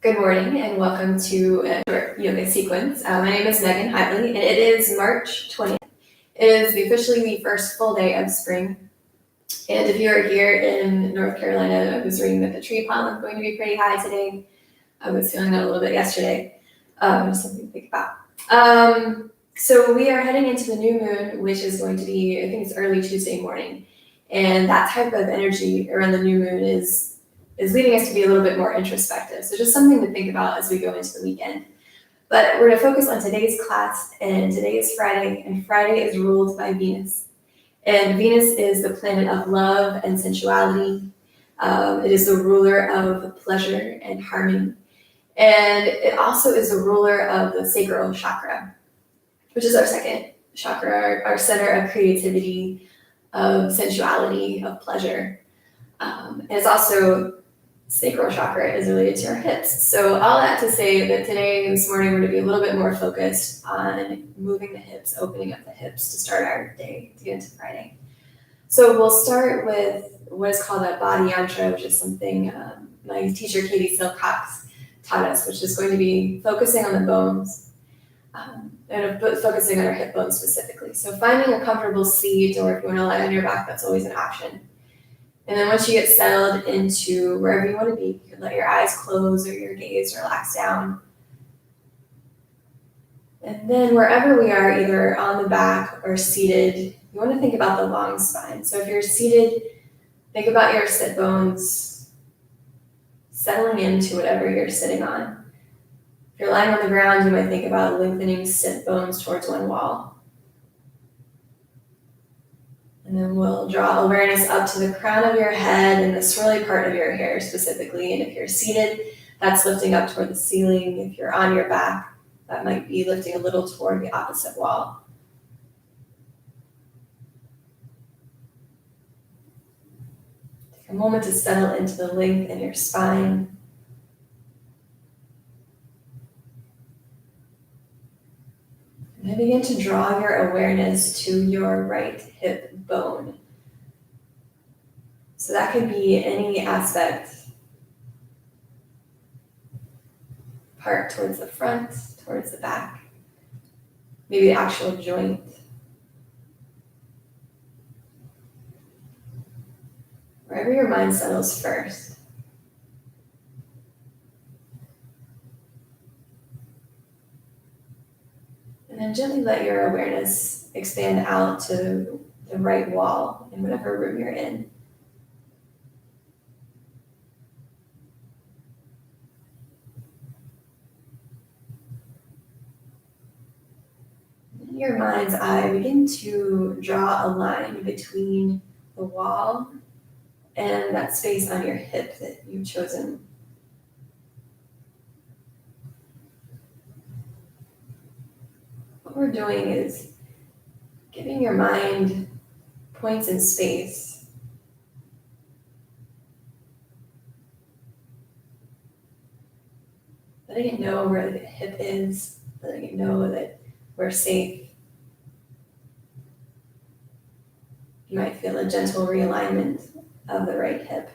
Good morning and welcome to a short yoga sequence. My name is Megan Heitley and it is March 20th. It is officially the first full day of spring. And if you're here in North Carolina, I was reading that the tree pollen is going to be pretty high today. I was feeling that a little bit yesterday. Just something to think about. So we are heading into the new moon, which is going to be, I think it's early Tuesday morning. And that type of energy around the new moon is leading us to be a little bit more introspective. So just something to think about as we go into the weekend. But we're going to focus on today's class, and today is Friday, and Friday is ruled by Venus. And Venus is the planet of love and sensuality. It is the ruler of pleasure and harmony. And it also is the ruler of the sacral chakra, which is our second chakra, our center of creativity, of sensuality, of pleasure. And it's also sacral chakra is related to our hips. So all that to say that today, this morning, we're going to be a little bit more focused on moving the hips, opening up the hips to start our day, to get into Friday. So we'll start with what is called a body yantra, which is something my teacher, Katie Silcox, taught us, which is going to be focusing on the bones and focusing on our hip bones specifically. So finding a comfortable seat, or if you want to lie on your back, that's always an option. And then once you get settled into wherever you want to be, you can let your eyes close or your gaze relax down. And then wherever we are, either on the back or seated, you want to think about the long spine. So if you're seated, think about your sit bones settling into whatever you're sitting on. If you're lying on the ground, you might think about lengthening sit bones towards one wall. And then we'll draw awareness up to the crown of your head and the swirly part of your hair specifically. And if you're seated, that's lifting up toward the ceiling. If you're on your back, that might be lifting a little toward the opposite wall. Take a moment to settle into the length in your spine. And then begin to draw your awareness to your right hip bone. So that could be any aspect, part towards the front, towards the back, maybe the actual joint. Wherever your mind settles first. And then gently let your awareness expand out to the right wall in whatever room you're in. In your mind's eye, begin to draw a line between the wall and that space on your hip that you've chosen. What we're doing is giving your mind points in space. Letting it know where the hip is, letting it know that we're safe. You might feel a gentle realignment of the right hip.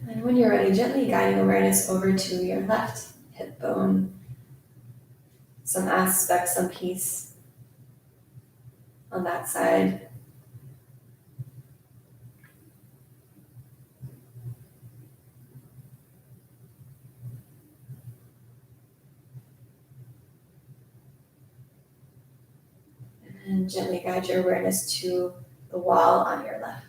And when you're ready, gently guiding awareness over to your left hip bone. Some aspect, some piece on that side. And gently guide your awareness to the wall on your left.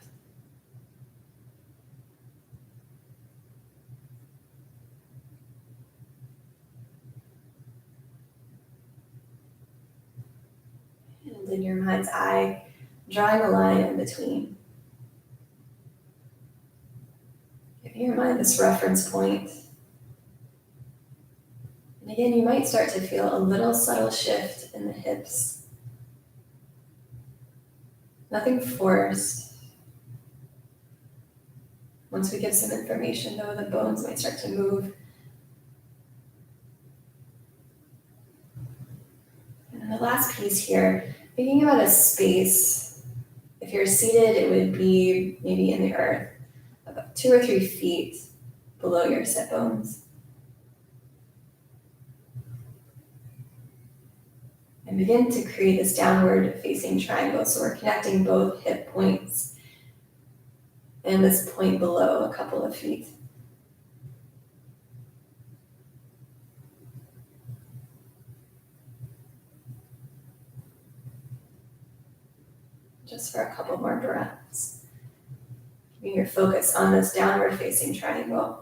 And in your mind's eye, drawing a line in between. Give your mind this reference point. And again, you might start to feel a little subtle shift in the hips. Nothing forced. Once we give some information, though, the bones might start to move. And then the last piece here, thinking about a space. If you're seated, it would be maybe in the earth. A about 2 or 3 feet below your sit bones. And begin to create this downward facing triangle. So we're connecting both hip points and this point below a couple of feet. Just for a couple more breaths. Keeping your focus on this downward facing triangle.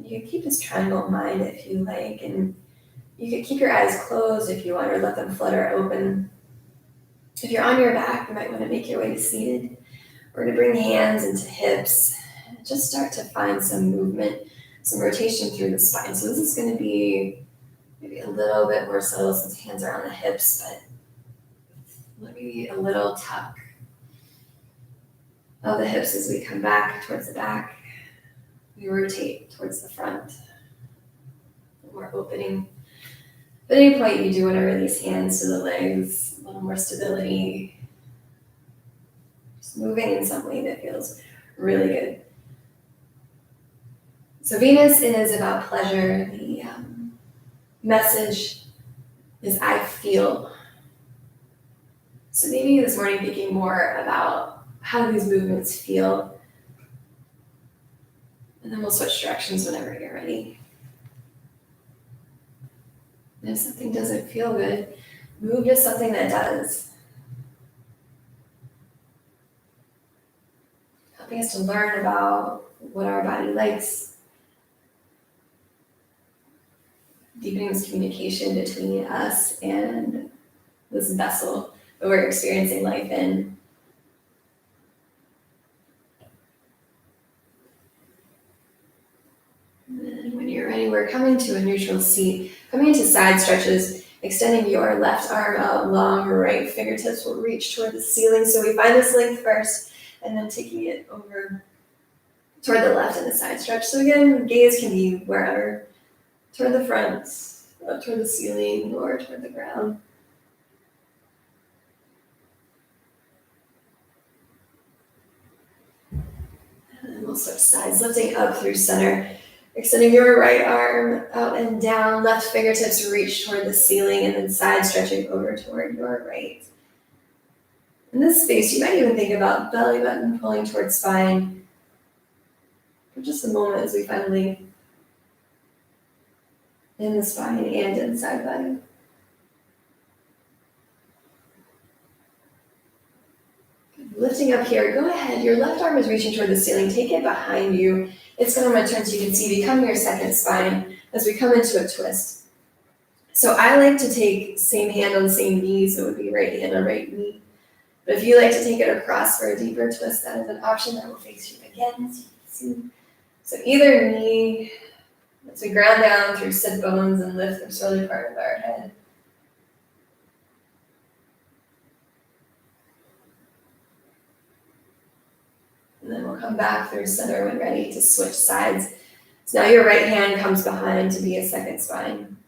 You can keep this triangle in mind if you like, and you could keep your eyes closed if you want, or let them flutter open. If you're on your back, you might want to make your way to seated. We're going to bring hands into hips. Just start to find some movement, some rotation through the spine. So this is going to be maybe a little bit more subtle since hands are on the hips, but maybe a little tuck of the hips as we come back towards the back. We rotate towards the front. More opening. At any point, you do want to release hands to the legs, a little more stability. Just moving in some way that feels really good. So Venus is about pleasure. The message is I feel. So maybe this morning thinking more about how these movements feel. And then we'll switch directions whenever you're ready. And if something doesn't feel good, move to something that does. Helping us to learn about what our body likes. Deepening this communication between us and this vessel that we're experiencing life in. And when you're ready, we're coming to a neutral seat, coming into side stretches, extending your left arm out long, right fingertips will reach toward the ceiling. So we find this length first, and then taking it over toward the left in the side stretch. So again, gaze can be wherever, toward the front, up toward the ceiling, or toward the ground. And then we'll switch sides, lifting up through center. Extending your right arm out and down, left fingertips reach toward the ceiling, and then side stretching over toward your right. In this space, you might even think about belly button pulling towards spine for just a moment as we find length in the spine and inside body. Lifting up here, go ahead. Your left arm is reaching toward the ceiling. Take it behind you. It's going to return so you can see become your second spine as we come into a twist. So I like to take same hand on same knee, so it would be right hand on right knee. But if you like to take it across for a deeper twist, that is an option that will face you again, as you can see. So either knee, as we ground down through sit bones and lift the shoulder part of our head. And then we'll come back through center when ready to switch sides. So now your right hand comes behind to be a second spine.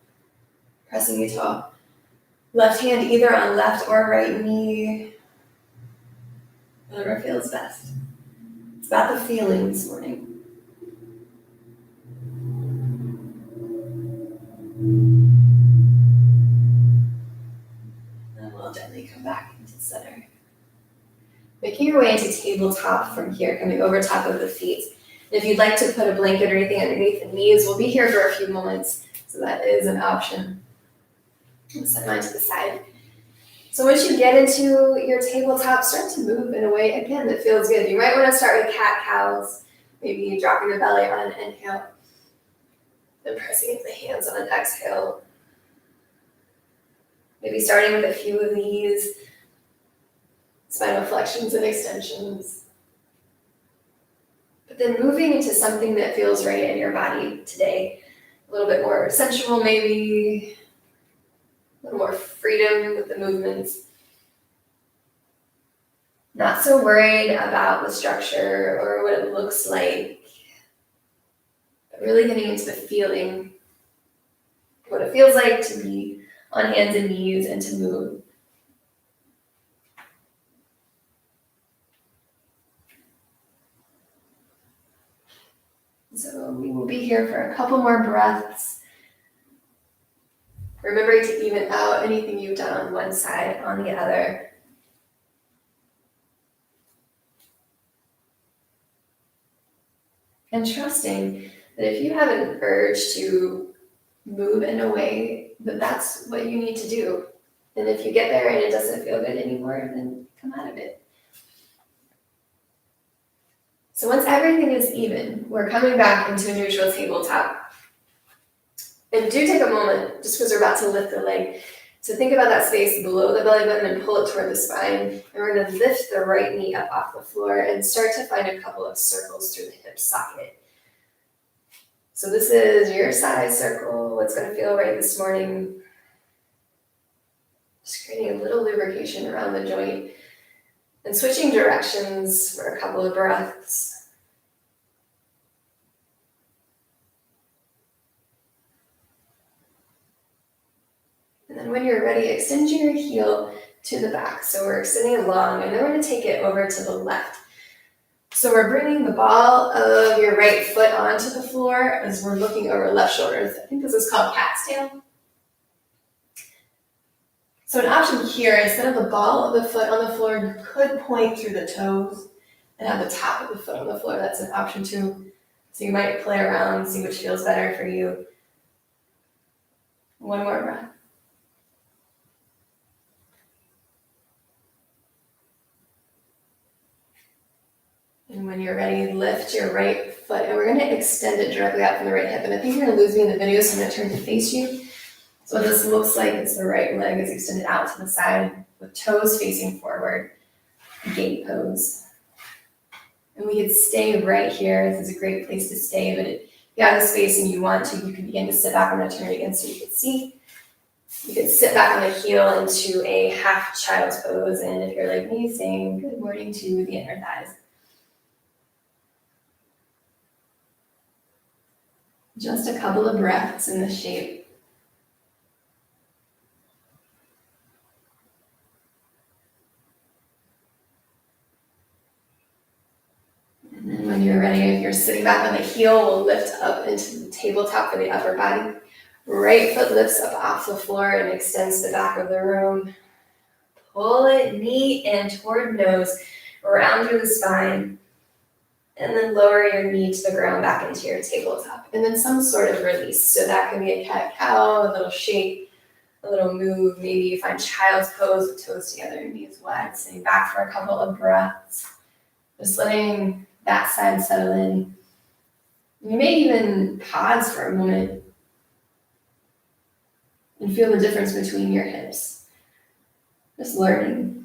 Pressing you tall. Left hand either on left or right knee. Whatever feels best. It's about the feeling this morning. And we'll gently come back into center. Making your way into tabletop from here, coming over top of the feet. And if you'd like to put a blanket or anything underneath the knees, we'll be here for a few moments, so that is an option. I'll set mine to the side. So once you get into your tabletop, start to move in a way, again, that feels good. You might want to start with cat-cows, maybe dropping the belly on an inhale, then pressing into the hands on an exhale. Maybe starting with a few of these spinal flexions and extensions. But then moving into something that feels right in your body today. A little bit more sensual maybe, a little more freedom with the movements. Not so worried about the structure or what it looks like. really getting into the feeling, what it feels like to be on hands and knees and to move. So we will be here for a couple more breaths. Remembering to even out anything you've done on one side, on the other. And trusting that if you have an urge to move in a way, that's what you need to do. And if you get there and it doesn't feel good anymore, then come out of it. So once everything is even, we're coming back into a neutral tabletop. And do take a moment, just because we're about to lift the leg, to think about that space below the belly button and pull it toward the spine. And we're going to lift the right knee up off the floor and start to find a couple of circles through the hip socket. So this is your size circle, what's going to feel right this morning. Just creating a little lubrication around the joint. And switching directions for a couple of breaths. And then when you're ready, extend your heel to the back. So we're extending long, and then we're going to take it over to the left. So we're bringing the ball of your right foot onto the floor as we're looking over left shoulder. I think this is called cat's tail. So an option here, instead of the ball of the foot on the floor, you could point through the toes and have the top of the foot on the floor. That's an option too. So you might play around, see which feels better for you. One more breath. And when you're ready, lift your right foot, and we're going to extend it directly out from the right hip. And I think you're going to lose me in the video, so I'm going to turn to face you. So what this looks like is the right leg is extended out to the side with toes facing forward, gate pose. And we could stay right here. This is a great place to stay, but if you have the space and you want to, you can begin to sit back. I'm going to turn it again so you can see. You can sit back on the heel into a half child's pose, and if you're like me, saying good morning to the inner thighs. Just a couple of breaths in this shape. And then when you're ready, if you're sitting back on the heel, we'll lift up into the tabletop for the upper body. Right foot lifts up off the floor and extends to the back of the room. Pull it knee in toward nose, round through the spine. And then lower your knee to the ground back into your tabletop. And then some sort of release. So that can be a cat-cow, a little shake, a little move. Maybe you find child's pose with toes together and knees wide. Sitting back for a couple of breaths. Just letting that side settle in. You may even pause for a moment and feel the difference between your hips. Just learning.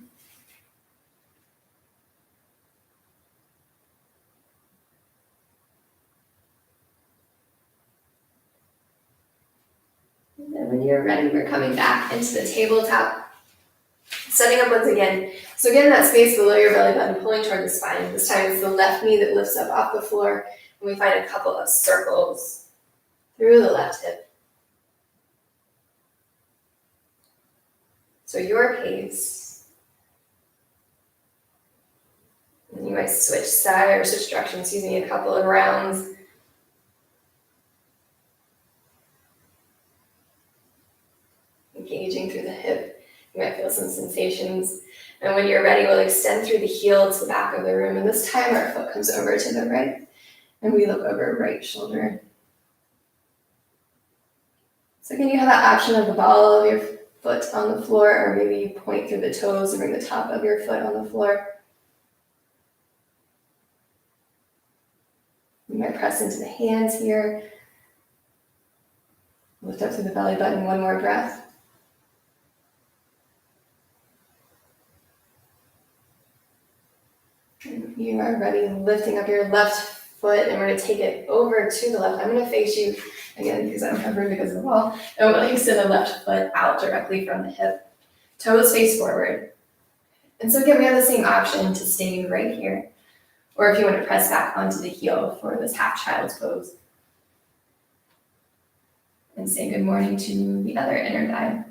And when you're ready, we're coming back into the tabletop. Setting up once again. So again, that space below your belly button, pulling toward the spine. This time it's the left knee that lifts up off the floor. And we find a couple of circles through the left hip. So your pace. And you might switch side or switch directions using a couple of rounds. Engaging through the hip. You might feel some sensations. And when you're ready, we'll extend through the heel to the back of the room. And this time our foot comes over to the right. And we look over right shoulder. So again, you have that option of the ball of your foot on the floor, or maybe you point through the toes and bring the top of your foot on the floor. You might press into the hands here. Lift up through the belly button, one more breath. And you are ready, lifting up your left foot, and we're going to take it over to the left. I'm going to face you again because I don't have room because of the wall. And we'll extend the left foot out directly from the hip. Toes face forward. And so again, we have the same option to stay right here. Or if you want to press back onto the heel for this half child's pose. And say good morning to the other inner guide.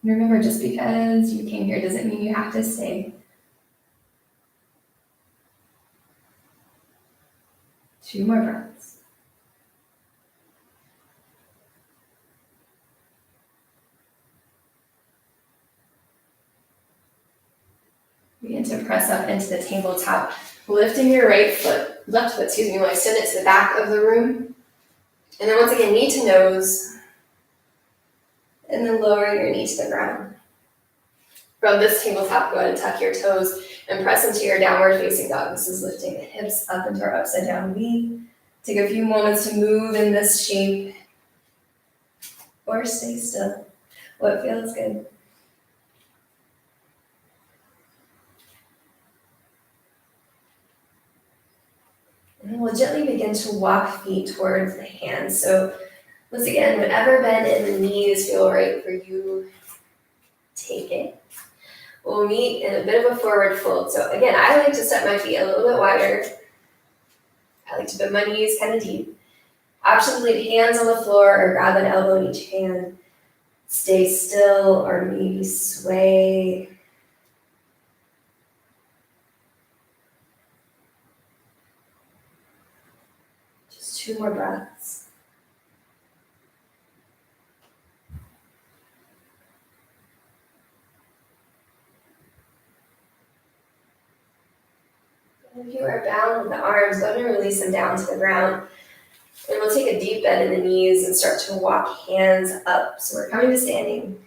And remember, just because you came here doesn't mean you have to stay. 2 more breaths. Begin to press up into the tabletop, lifting your left foot, you want to send it to the back of the room. And then once again, knee to nose, and then lower your knee to the ground. From this tabletop, go ahead and tuck your toes and press into your downward facing dog. This is lifting the hips up into our upside down V. Take a few moments to move in this shape, or stay still. What feels good? And then we'll gently begin to walk feet towards the hands. So once again, whatever bend in the knees feel right for you, take it. We'll meet in a bit of a forward fold. So again, I like to step my feet a little bit wider. I like to bend my knees kind of deep. Option to leave hands on the floor or grab an elbow in each hand. Stay still or maybe sway. Just 2 more breaths. If you are bound with the arms, go ahead and release them down to the ground. And we'll take a deep bend in the knees and start to walk hands up. So we're coming to standing.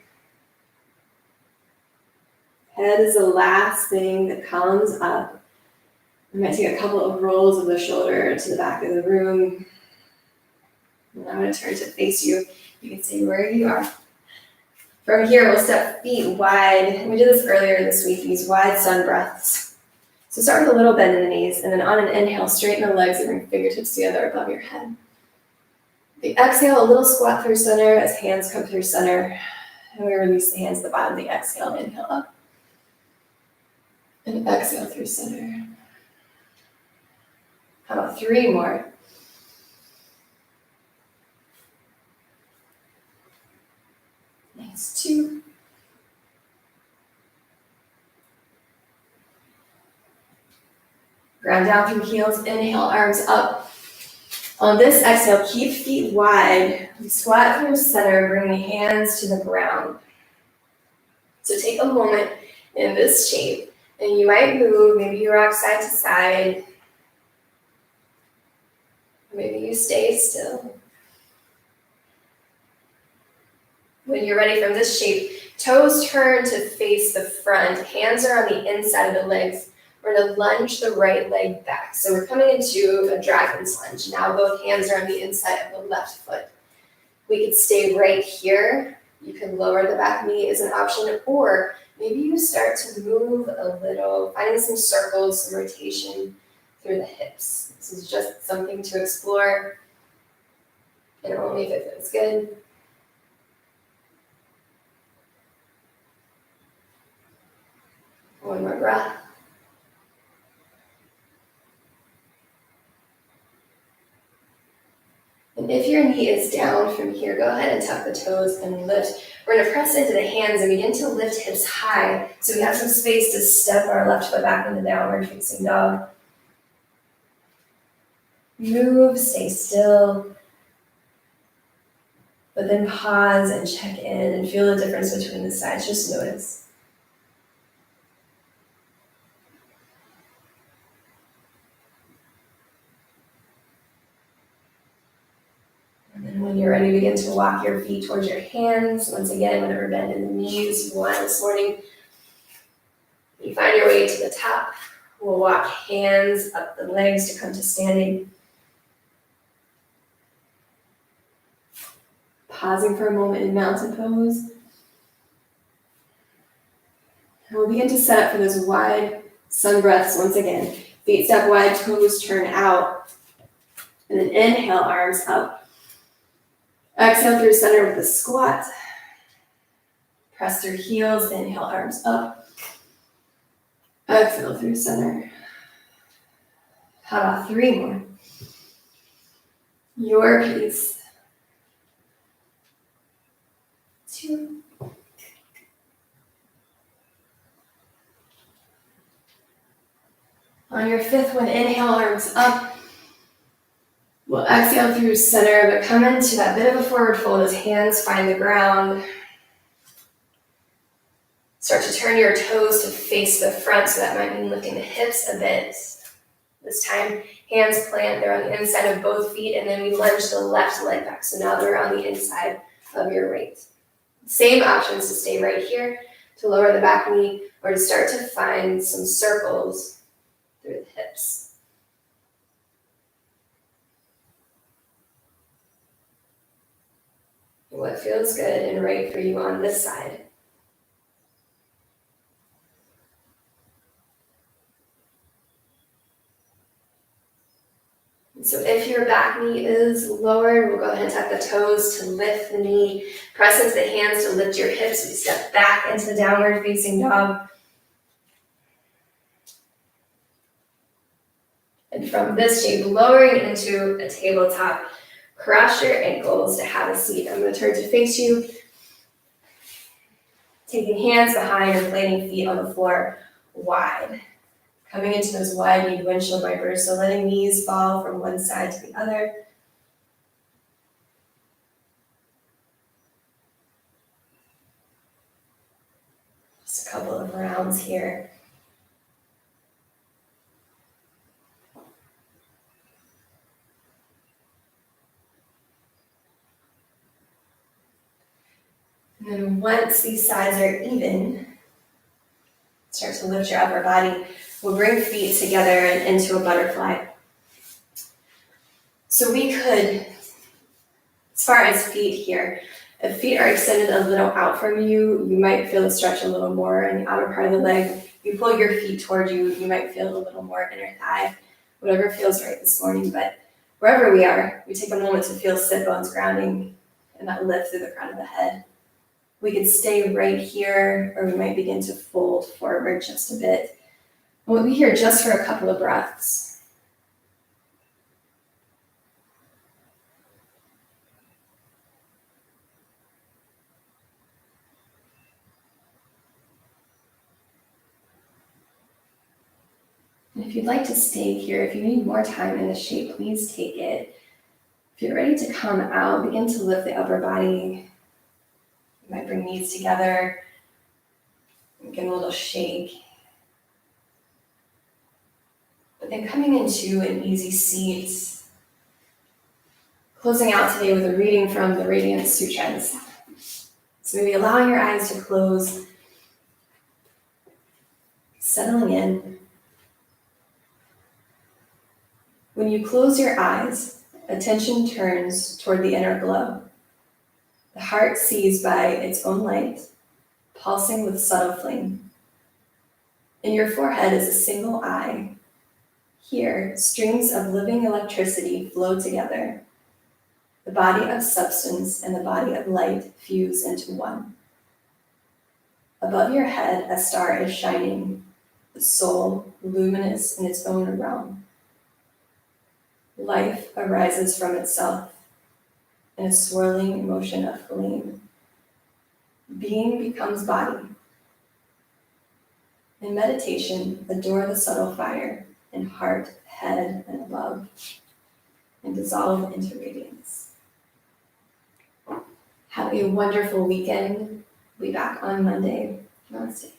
Head is the last thing that comes up. We might take a couple of rolls of the shoulder to the back of the room. And I'm going to turn to face you. You can stay where you are. From here, we'll step feet wide. We did this earlier this week, these wide sun breaths. So start with a little bend in the knees, and then on an inhale, straighten the legs and bring fingertips together above your head. The exhale, a little squat through center as hands come through center. And we release the hands at the bottom of the exhale, inhale up. And exhale through center. How about 3 more? Nice, 2. Ground down through heels, inhale, arms up. On this exhale, keep feet wide. We squat through center, bring the hands to the ground. So take a moment in this shape, and you might move, maybe you rock side to side. Maybe you stay still. When you're ready from this shape, toes turn to face the front, hands are on the inside of the legs. We're going to lunge the right leg back. So we're coming into a dragon's lunge. Now both hands are on the inside of the left foot. We could stay right here. You can lower the back knee as an option, or maybe you start to move a little, finding some circles, some rotation through the hips. This is just something to explore, and only if it feels good. One more breath. And if your knee is down from here, go ahead and tuck the toes and lift. We're going to press into the hands and begin to lift hips high so we have some space to step our left foot back into downward facing dog. Move, stay still, but then pause and check in and feel the difference between the sides. Just notice. And then when you're ready, begin to walk your feet towards your hands. Once again, whatever bend in the knees you want this morning. You find your way to the top. We'll walk hands up the legs to come to standing. Pausing for a moment in mountain pose. And we'll begin to set up for those wide sun breaths once again. Feet step wide, toes turn out. And then inhale, arms up. Exhale through center with a squat. Press through heels, inhale, arms up. Exhale through center. How about 3 more? Your piece. 2. On your 5th one, inhale, arms up. We'll exhale through center, but come into that bit of a forward fold as hands find the ground. Start to turn your toes to face the front, so that might mean lifting the hips a bit. This time, hands plant, they're on the inside of both feet, and then we lunge the left leg back. So now they're on the inside of your right. Same options to stay right here, to lower the back knee, or to start to find some circles through the hips. What feels good and right for you on this side. So if your back knee is lowered, we'll go ahead and tuck the toes to lift the knee. Press into the hands to lift your hips. We step back into the downward facing dog. And from this shape, lowering into a tabletop, cross your ankles to have a seat. I'm going to turn to face you. Taking hands behind and planting feet on the floor wide. Coming into those wide-kneed windshield wipers, so letting knees fall from one side to the other. Just a couple of rounds here. And then once these sides are even, start to lift your upper body. We'll bring feet together and into a butterfly. So we could, as far as feet here, if feet are extended a little out from you, you might feel a stretch a little more in the outer part of the leg. If you pull your feet toward you, you might feel a little more inner thigh, whatever feels right this morning. But wherever we are, we take a moment to feel sit bones grounding and that lift through the crown of the head. We could stay right here, or we might begin to fold forward just a bit. And we'll be here just for a couple of breaths. And if you'd like to stay here, if you need more time in this shape, please take it. If you're ready to come out, begin to lift the upper body. You might bring knees together, give a little shake. But then coming into an easy seat, closing out today with a reading from the Radiant Sutras. So maybe allowing your eyes to close, settling in. When you close your eyes, attention turns toward the inner glow. The heart sees by its own light, pulsing with subtle flame. In your forehead is a single eye. Here, streams of living electricity flow together. The body of substance and the body of light fuse into one. Above your head, a star is shining, the soul luminous in its own realm. Life arises from itself in a swirling motion of flame. Being becomes body. In meditation, adore the subtle fire in heart, head, and above, and dissolve into radiance. Have a wonderful weekend. We'll be back on Monday. Namaste.